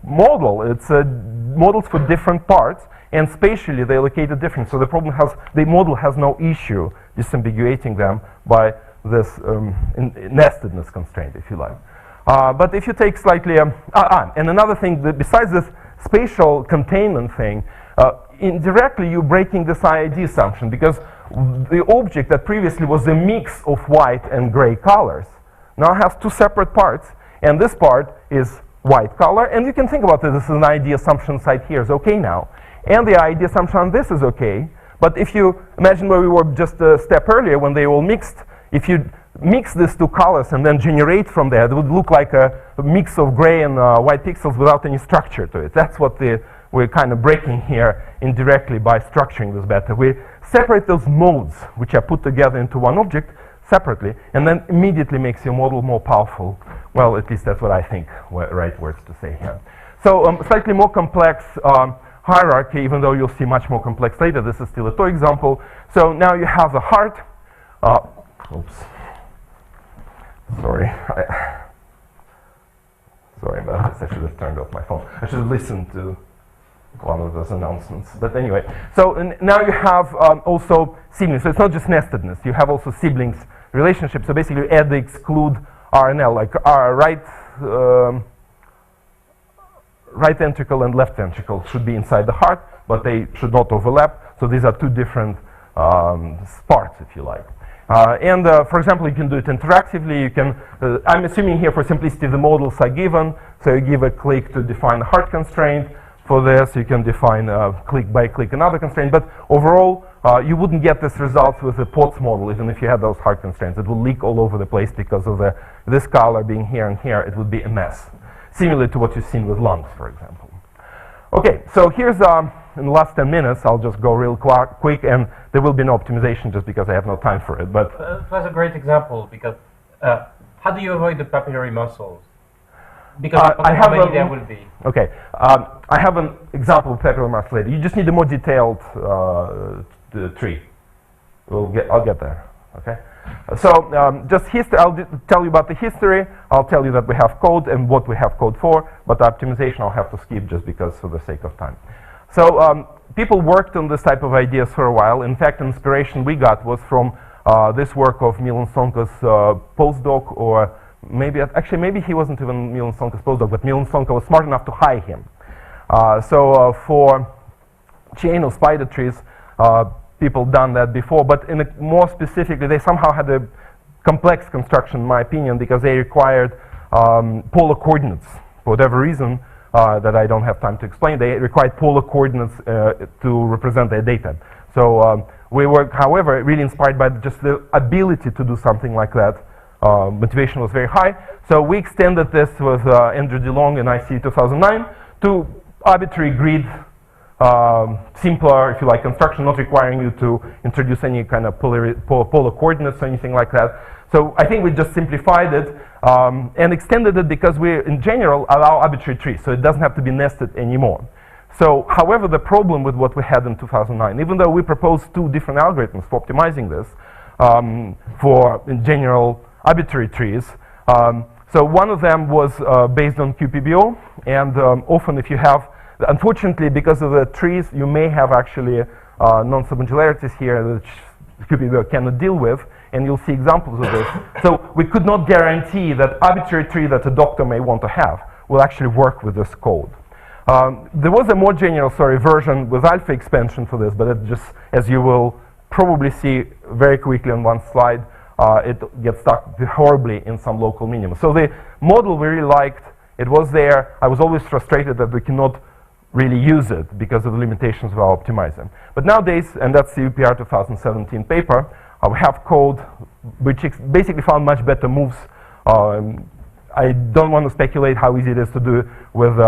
model, it's models for different parts, and spatially they're located different. So the model has no issue disambiguating them by this nestedness constraint, if you like. But if you take slightly, and another thing, that besides this spatial containment thing, indirectly you're breaking this IID assumption, because the object that previously was a mix of white and gray colors now has two separate parts, and this part is white color, and you can think about this as an ID assumption side here is okay now, and the ID assumption on this is okay. But if you imagine where we were just a step earlier when they all mixed, if you mix these two colors and then generate from there, it would look like a mix of gray and white pixels without any structure to it. That's what we're kind of breaking here indirectly by structuring this better. We separate those modes, which are put together into one object, separately, and then immediately makes your model more powerful. Well, at least that's what I think right words to say here. So slightly more complex hierarchy, even though you'll see much more complex later. This is still a toy example. So now you have the heart. Oops. Sorry. Sorry about this. I should have turned off my phone. I should have listened to one of those announcements. But anyway, so now you have also siblings. So it's not just nestedness. You have also siblings relationships. So basically you add the exclude RNL, like right ventricle and left ventricle should be inside the heart, but they should not overlap. So these are two different parts, if you like. For example, you can do it interactively. You can, I'm assuming here for simplicity the models are given. So you give a click to define a heart constraint. For this, you can define click by click another constraint. But overall, you wouldn't get this result with the POTS model, even if you had those heart constraints. It will leak all over the place because of this color being here and here. It would be a mess. similar to what you've seen with lungs, for example. Okay, so here's, in the last 10 minutes, I'll just go real quick, and there will be no optimization just because I have no time for it. But it was a great example, because how do you avoid the papillary muscles? Because I have how many there will be. Okay, I have an example of papillary muscle later. You just need a more detailed tree. I'll get there. Okay. So just history. I'll tell you about the history. I'll tell you that we have code and what we have code for. But the optimization I'll have to skip just because for the sake of time. So people worked on this type of ideas for a while. In fact, inspiration we got was from this work of Milan Sonka's postdoc, or maybe he wasn't even Milan Sonka's postdoc, but Milan Sonka was smart enough to hire him. For chain of spider trees, people done that before, but more specifically, they somehow had a complex construction, in my opinion, because they required polar coordinates for whatever reason that I don't have time to explain. They required polar coordinates to represent their data. So we were, however, really inspired by just the ability to do something like that. Motivation was very high. So we extended this with Andrew DeLong in IC 2009 to arbitrary grid, simpler, if you like, construction, not requiring you to introduce any kind of polar coordinates or anything like that. So I think we just simplified it and extended it because we, in general, allow arbitrary trees, so it doesn't have to be nested anymore. So, however, the problem with what we had in 2009, even though we proposed 2 different algorithms for optimizing this for, in general, arbitrary trees, so one of them was based on QPBO, and often if you have, unfortunately, because of the trees, you may have actually non-submodularities here that QPBO cannot deal with, and you'll see examples of this. So we could not guarantee that arbitrary tree that a doctor may want to have will actually work with this code. There was a more general, version with alpha expansion for this, but it just, as you will probably see very quickly on one slide, it gets stuck horribly in some local minimum. So the model we really liked, it was there. I was always frustrated that we cannot really use it because of the limitations of our optimizer. But nowadays, and that's the UPR 2017 paper, we have code which basically found much better moves. I don't want to speculate how easy it is to do with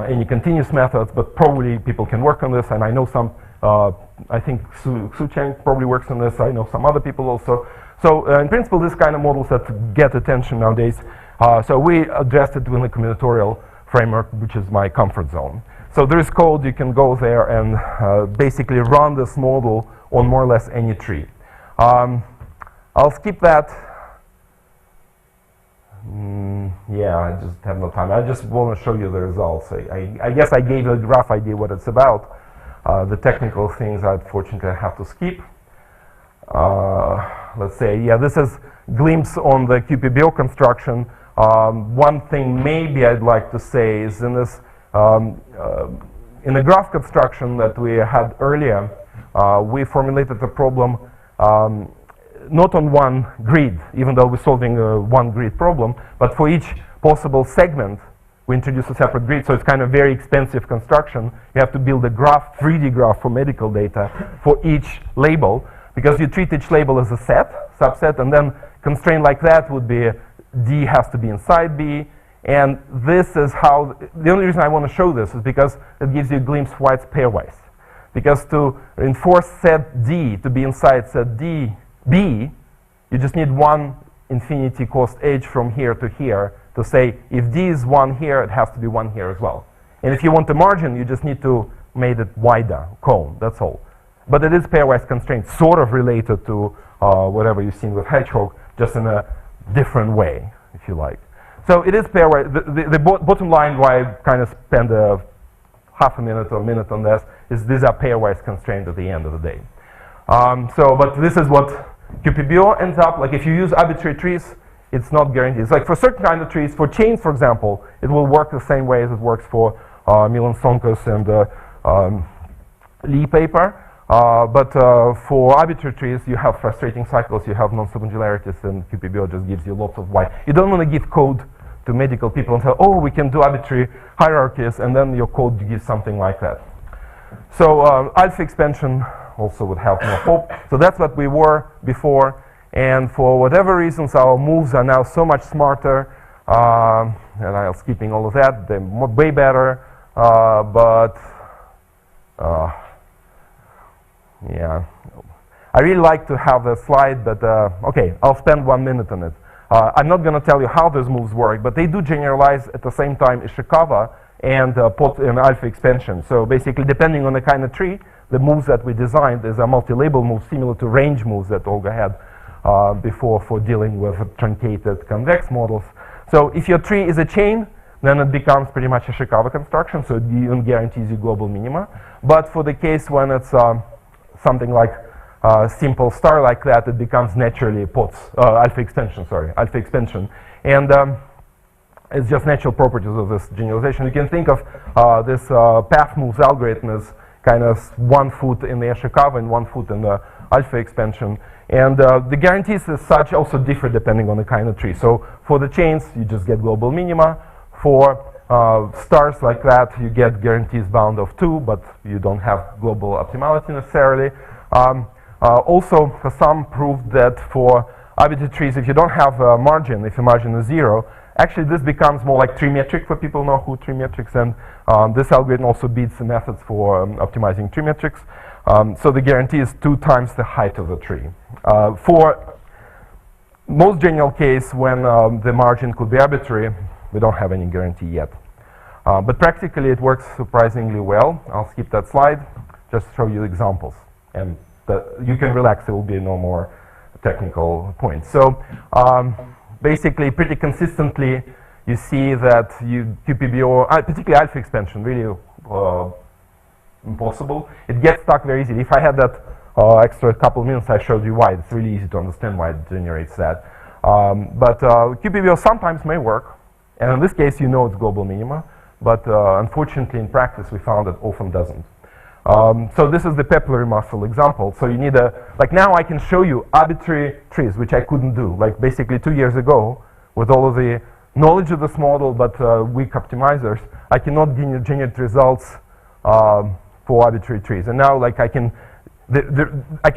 any continuous methods, but probably people can work on this, and I know some, I think Su Cheng probably works on this, I know some other people also. So in principle, this kind of models that get attention nowadays. So we addressed it with a combinatorial framework, which is my comfort zone. So there is code, you can go there and basically run this model on more or less any tree. I'll skip that. Yeah, I just have no time. I just want to show you the results. I guess I gave you a rough idea what it's about. The technical things, unfortunately, I have to skip. Let's say, yeah, this is glimpse on the QPBO construction. One thing maybe I'd like to say is in this, in the graph construction that we had earlier, we formulated the problem not on one grid, even though we're solving a one grid problem, but for each possible segment, we introduce a separate grid, so it's kind of very expensive construction. You have to build a graph, 3D graph for medical data for each label, because you treat each label as a subset, and then constraint like that would be D has to be inside B, and this is how, the only reason I want to show this is because it gives you a glimpse why it's pairwise. Because to enforce set D to be inside set D, B, you just need one infinity cost H from here to here to say if D is 1 here, it has to be 1 here as well. And if you want the margin, you just need to make it wider, cone, that's all. But it is pairwise constraint, sort of related to whatever you've seen with hedgehog, just in a different way, if you like. So it is pairwise. The bottom line why I kind of spend half a minute or a minute on this is these are pairwise constraints at the end of the day. But this is what QPBO ends up, like if you use arbitrary trees, it's not guaranteed. It's like for certain kind of trees, for chains, for example, it will work the same way as it works for Milan Sonkas and Lee paper. But for arbitrary trees, you have frustrating cycles, you have non-submodularities, and QPBO just gives you lots of why. You don't want to give code to medical people and say, oh, we can do arbitrary hierarchies, and then your code gives something like that. So alpha expansion also would have more hope. So that's what we were before, and for whatever reasons, our moves are now so much smarter. And I'm skipping all of that. They're way better, yeah. I really like to have the slide, but okay, I'll spend 1 minute on it. I'm not going to tell you how those moves work, but they do generalize at the same time Ishikawa and alpha expansion. So basically, depending on the kind of tree, the moves that we designed is a multi-label move similar to range moves that Olga had before for dealing with truncated convex models. So if your tree is a chain, then it becomes pretty much a Ishikawa construction, so it even guarantees you global minima. But for the case when it's something like simple star like that, it becomes naturally alpha expansion. And it's just natural properties of this generalization. You can think of this path moves algorithm as kind of 1 foot in the Ishikawa and 1 foot in the alpha expansion. And the guarantees as such also differ depending on the kind of tree. So for the chains, you just get global minima. For stars like that, you get guarantees bound of 2, but you don't have global optimality necessarily. Also, for some proved that for arbitrary trees, if you don't have a margin, if the margin is 0, actually this becomes more like tree metric for people who know who tree metrics, and this algorithm also beats the methods for optimizing tree metrics. So the guarantee is 2 times the height of the tree. For most general case, when the margin could be arbitrary, we don't have any guarantee yet. But practically it works surprisingly well. I'll skip that slide, just show you examples. And you can relax, there will be no more technical points. So basically, pretty consistently, you see that QPBO, particularly alpha expansion, really impossible. It gets stuck very easily. If I had that extra couple of minutes, I showed you why. It's really easy to understand why it generates that. But QPBO sometimes may work. And in this case, you know it's global minima. But unfortunately, in practice, we found it often doesn't. So this is the papillary muscle example. So you need like now I can show you arbitrary trees, which I couldn't do. Like basically 2 years ago, with all of the knowledge of this model, but weak optimizers, I cannot generate results for arbitrary trees. And now like I can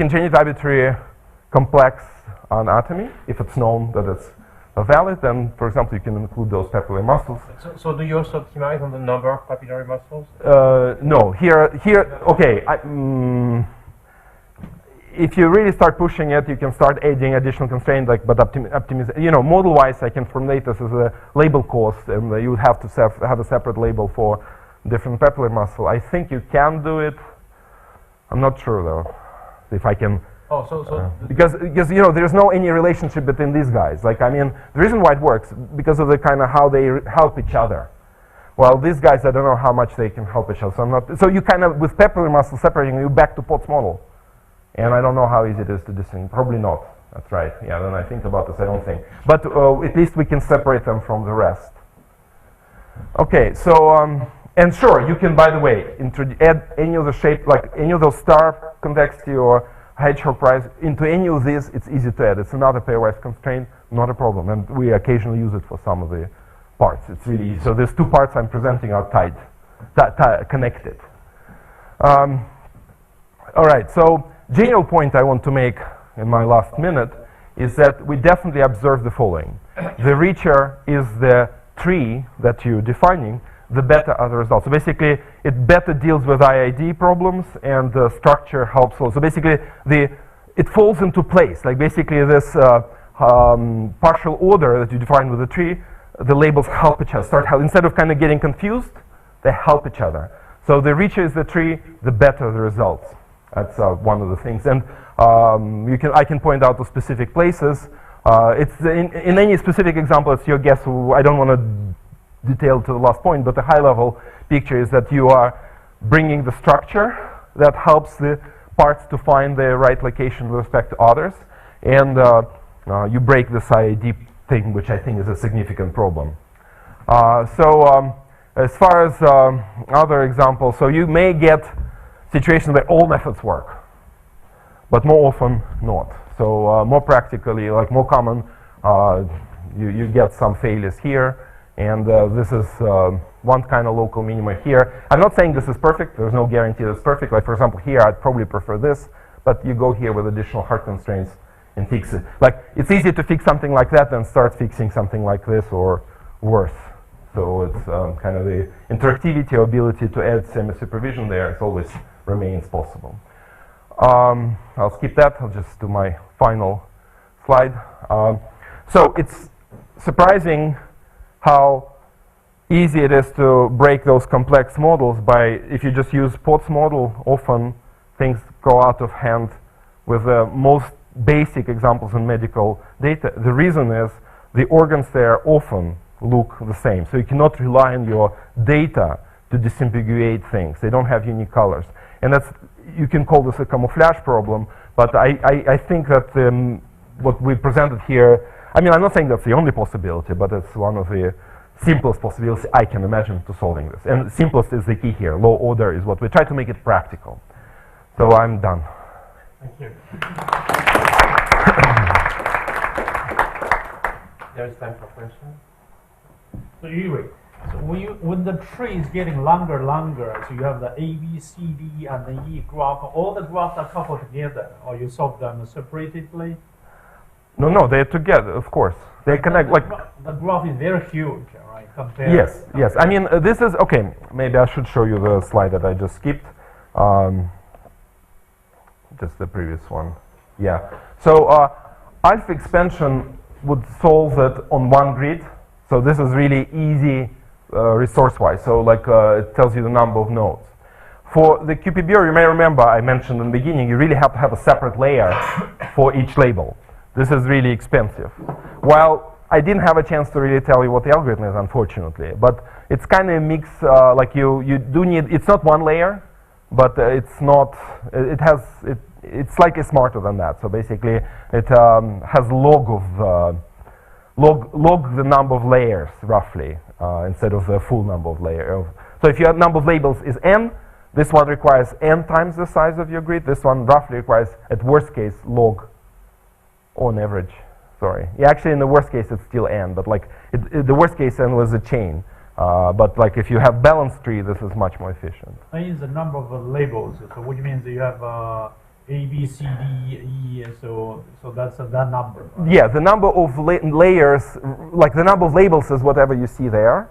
generate arbitrary complex anatomy if it's known that it's valid. And for example, you can include those papillary muscles. So do you also optimize on the number of papillary muscles? No. Here. Okay. If you really start pushing it, you can start adding additional constraints. Like, but optimization. You know, model-wise, I can formulate this as a label cost, and you would have to have a separate label for different papillary muscle. I think you can do it. I'm not sure though. If I can. Oh, because you know there's no any relationship between these guys. Like I mean, the reason why it works because of the kind of how they help each other. Well, these guys I don't know how much they can help each other. So I'm not. So you kind of with papillary muscle separating you back to Potts model, and I don't know how easy it is to distinguish. Probably not. That's right. Yeah. Then I think about this. I don't think. But at least we can separate them from the rest. Okay. So and sure, you can by the way add any of the shape like any of those star convexity or hedgehog price into any of these, it's easy to add. It's another pairwise constraint, not a problem. And we occasionally use it for some of the parts. It's really easy. So these 2 parts I'm presenting are connected. All right, so general point I want to make in my last minute is that we definitely observe the following. The richer is the tree that you're defining, the better are the results. So basically, it better deals with IID problems, and the structure helps also. So basically, it falls into place. Like basically, this partial order that you define with the tree, the labels help each other. Instead of kind of getting confused, they help each other. So the richer is the tree, the better the results. That's one of the things. And I can point out to specific places. It's in any specific example, it's your guess. I don't want to detail to the last point, but the high-level picture is that you are bringing the structure that helps the parts to find their right location with respect to others, and you break this IID thing, which I think is a significant problem. As far as other examples, so you may get situations where all methods work, but more often not. So more practically, like more common, you get some failures here. And this is one kind of local minima here. I'm not saying this is perfect. There's no guarantee that's perfect. Like, for example, here, I'd probably prefer this. But you go here with additional hard constraints and fix it. Like, it's easy to fix something like that than start fixing something like this or worse. So it's kind of the interactivity or ability to add semi-supervision there is always remains possible. I'll skip that. I'll just do my final slide. So it's surprising how easy it is to break those complex models by, if you just use Potts model, often things go out of hand with the most basic examples in medical data. The reason is the organs there often look the same. So you cannot rely on your data to disambiguate things. They don't have unique colors. And that's, you can call this a camouflage problem, but I think that what we presented here, I mean, I'm not saying that's the only possibility, but it's one of the simplest possibilities I can imagine to solving this. And simplest is the key here. Low order is what we try to make it practical. So I'm done. Thank you. There is time for questions. So Yuri, so when the tree is getting longer, so you have the A, B, C, D, and the E graph, all the graphs are coupled together, or you solve them separately? No, they're together, of course. They connect, like... The graph is very huge, right, compared... Yes. I mean, this is... Okay, maybe I should show you the slide that I just skipped. Just the previous one. Yeah. So, alpha expansion would solve it on one grid. So this is really easy resource-wise. So, like, it tells you the number of nodes. For the QPBR, you may remember I mentioned in the beginning, you really have to have a separate layer for each label. This is really expensive. While I didn't have a chance to really tell you what the algorithm is, unfortunately, but it's kind of a mix, like you do need, it's not one layer, but it's not, it's slightly smarter than that. So basically, it has log the number of layers, roughly, instead of the full number of layers. So if your number of labels is n, this one requires n times the size of your grid. This one roughly requires, at worst case, log on average. Sorry. Yeah, actually, in the worst case, it's still n, but like the worst case n was a chain. But like if you have balanced tree, this is much more efficient. N is the number of labels, so which means you have A, B, C, D, E, so that's that number. Right? Yeah, the number of layers, like the number of labels is whatever you see there.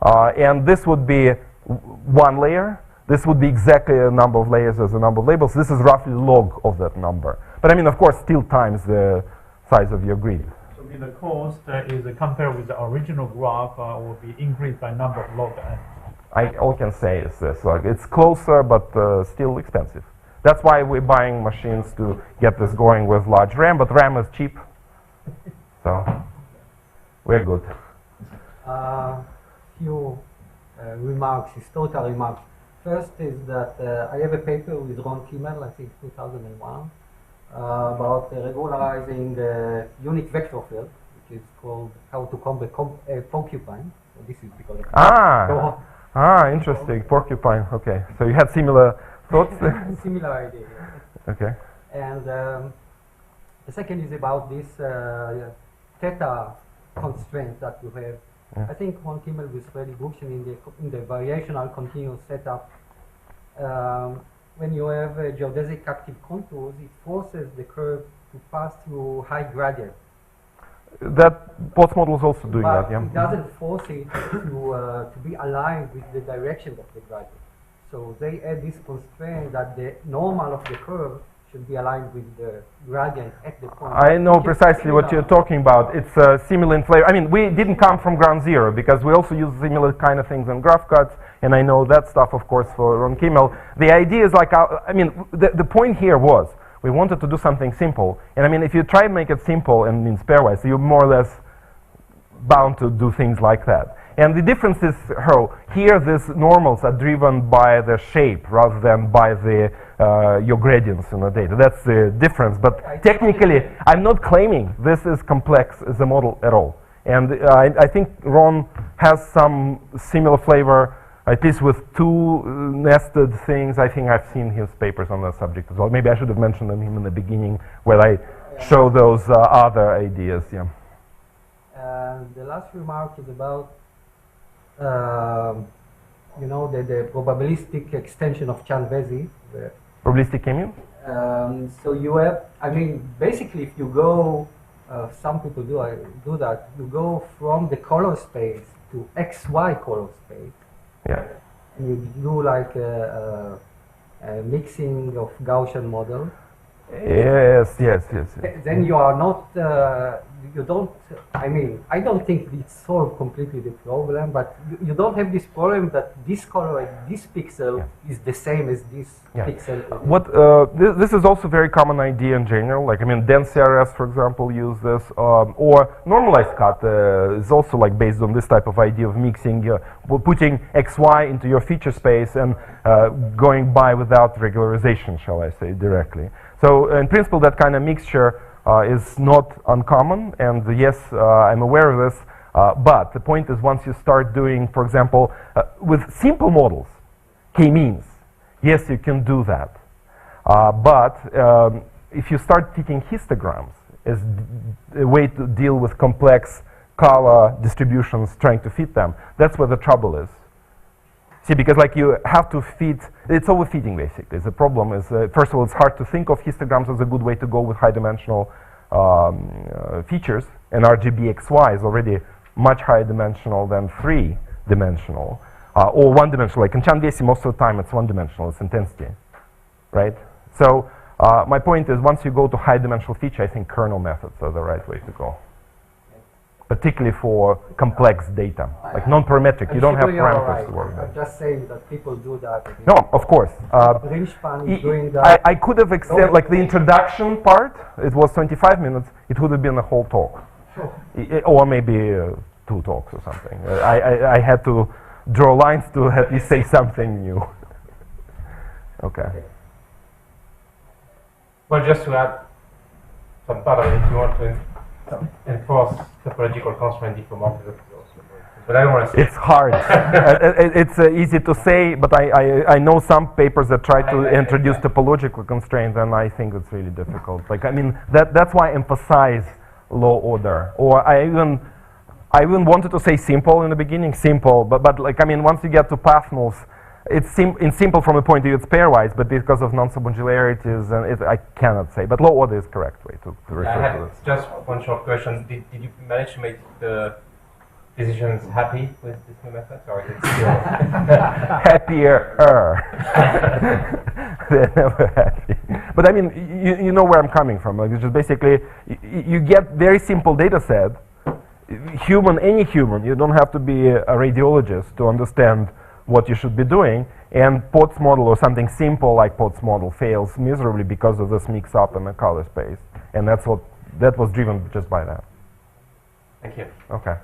And this would be one layer. This would be exactly a number of layers as the number of labels. This is roughly log of that number. But I mean, of course, still times the size of your grid. So the cost is compared with the original graph will be increased by number of log n. All I can say is this, like it's closer, but still expensive. That's why we're buying machines to get this going with large RAM, but RAM is cheap. So we're good. Few remarks, historical remarks. First is that I have a paper with Ron Kimmel, I think 2001, about regularizing unit vector field, which is called how to comb a porcupine. So this is because of interesting, porcupine. Okay, so you had similar thoughts? Similar idea. Okay. And the second is about this theta constraint that you have. Yeah. I think Ron Kimmel was very good in the variational continuous setup. When you have geodesic active contours, it forces the curve to pass through high gradient. That Potts model is also doing but that, yeah. It doesn't force it to be aligned with the direction of the gradient. So they add this constraint that the normal of the curve should be aligned with the gradient at the point. I know precisely what you're talking about. It's similar in flavor. I mean, we didn't come from ground zero because we also use similar kind of things in graph cuts, and I know that stuff, of course, for Ron Kimmel. The idea is like, I mean, the point here was we wanted to do something simple, and I mean, if you try to make it simple and means pairwise, you're more or less bound to do things like that. And the difference is how here these normals are driven by the shape rather than by the your gradients in the data. That's the difference. But technically, I'm not claiming this is complex as a model at all. And I think Ron has some similar flavor, at least with two nested things. I think I've seen his papers on that subject as well. Maybe I should have mentioned them in the beginning where I show those other ideas. Yeah. The last remark is about you know, the probabilistic extension of Chan-Vezi. Probabilistic mean? So you have, I mean, basically if you go some people do that. You go from the color space to XY color space. Yeah. And you do like a mixing of Gaussian model. Yes. Then you are not, you don't, I mean, I don't think it solves completely the problem, but you don't have this problem that this color and this pixel is the same as this pixel. What this is also a very common idea in general. Like, I mean, dense CRS, for example, use this, or normalized cut is also like based on this type of idea of mixing, putting XY into your feature space and going by without regularization, shall I say, directly. So in principle, that kind of mixture is not uncommon, and yes, I'm aware of this, but the point is once you start doing, for example, with simple models, k-means, yes, you can do that. But if you start taking histograms as a way to deal with complex color distributions, trying to fit them, that's where the trouble is. See, because like you have to fit, it's overfitting basically. The problem is, first of all, it's hard to think of histograms as a good way to go with high dimensional features, and RGBXY is already much higher dimensional than 3-dimensional, or 1-dimensional. Like in Chan-Vesi, most of the time it's 1-dimensional, it's intensity, right? So my point is, once you go to high dimensional feature, I think kernel methods are the right way to go. Particularly for complex data, like non-parametric. You don't have parameters to work with. I'm just saying that people do that. No, of course. Greenspan is doing that. I could have extended, like the introduction part, it was 25 minutes, it would have been a whole talk. Or maybe 2 talks or something. I had to draw lines to at least say something new. Okay. Well, just to add some part of it, if you want to enforce topological constraint diffeomorphism. But I don't want to say it's hard. It's easy to say, but I know some papers that try to introduce topological constraints, and I think it's really difficult. Like, I mean, that's why I emphasize low order. Or I even wanted to say simple in the beginning, simple, but like, I mean, once you get to path moves, it's simple from a point of view, it's pairwise, but because of non-submodularities, and I cannot say. But low order is correct way to refer to this. Just one short question. Did you manage to make the physicians happy with this new method, or is it still happier? They're never happy. But I mean, you know where I'm coming from. Like, it's just basically, you get very simple data set. Any human, you don't have to be a radiologist to understand what you should be doing, and Potts model or something simple like Potts model fails miserably because of this mix-up in the color space, and that was driven just by that. Thank you. Okay.